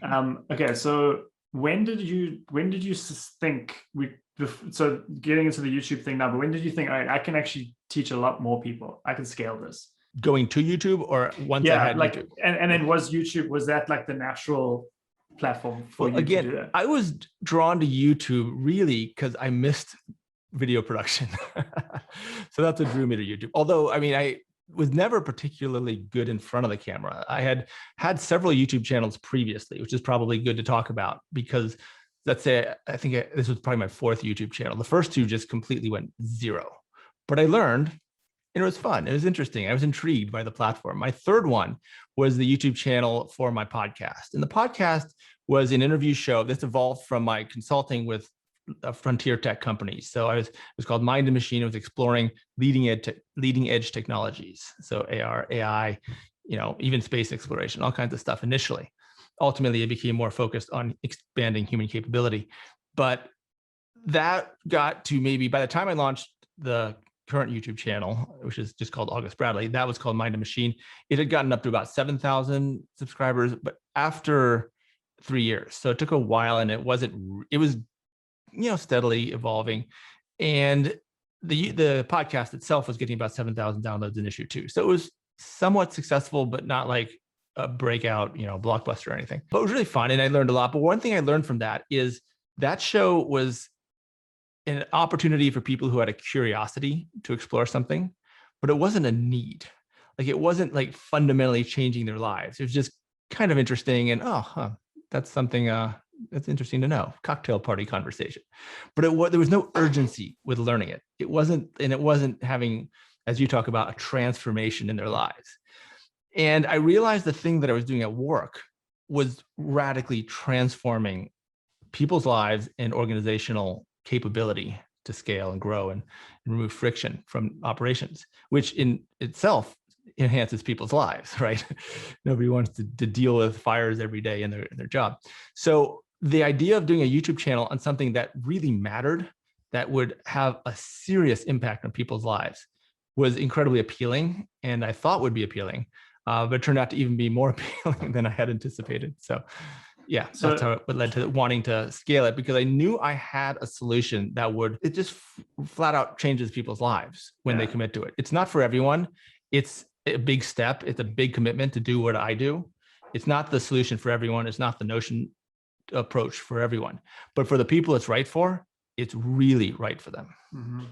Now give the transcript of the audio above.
Okay, so when did you think so getting into the YouTube thing now, but when did you think, all right, I can actually teach a lot more people, I can scale this? Going to YouTube, or once I had like YouTube? and then was that like the natural platform for you to do that? I was drawn to YouTube really because I missed video production. So that's what drew me to YouTube. Although, I mean, I was never particularly good in front of the camera. I had several YouTube channels previously, which is probably good to talk about because let's say, I think this was probably my fourth YouTube channel. The first two just completely went zero, but I learned and it was fun. It was interesting. I was intrigued by the platform. My third one was the YouTube channel for my podcast. And the podcast was an interview show. This evolved from my consulting with frontier tech companies. So it was called Mind and Machine. It was exploring leading edge technologies. So AR, AI, even space exploration, all kinds of stuff initially. Ultimately, it became more focused on expanding human capability. But that got to maybe, by the time I launched the current YouTube channel, which is just called August Bradley, that was called Mind and Machine. It had gotten up to about 7,000 subscribers, but after 3 years. So it took a while, and it was steadily evolving. And the podcast itself was getting about 7,000 downloads in issue 2. So it was somewhat successful, but not like a breakout, blockbuster or anything. But it was really fun, and I learned a lot. But one thing I learned from that is that show was an opportunity for people who had a curiosity to explore something, but it wasn't a need. Like, it wasn't like fundamentally changing their lives. It was just kind of interesting, and that's something that's interesting to know. Cocktail party conversation. But there was no urgency with learning it. It wasn't having, as you talk about, a transformation in their lives. And I realized the thing that I was doing at work was radically transforming people's lives and organizational capability to scale and grow and remove friction from operations, which in itself enhances people's lives, right? Nobody wants to deal with fires every day in their job. So the idea of doing a YouTube channel on something that really mattered, that would have a serious impact on people's lives, was incredibly appealing, and I thought would be appealing, but it turned out to even be more appealing than I had anticipated. So yeah, that's how it led to wanting to scale it, because I knew I had a solution that it just flat out changes people's lives when they commit to it. It's not for everyone. It's a big step. It's a big commitment to do what I do. It's not the solution for everyone. It's not the Notion approach for everyone, but for the people it's right for, it's really right for them. Mm-hmm.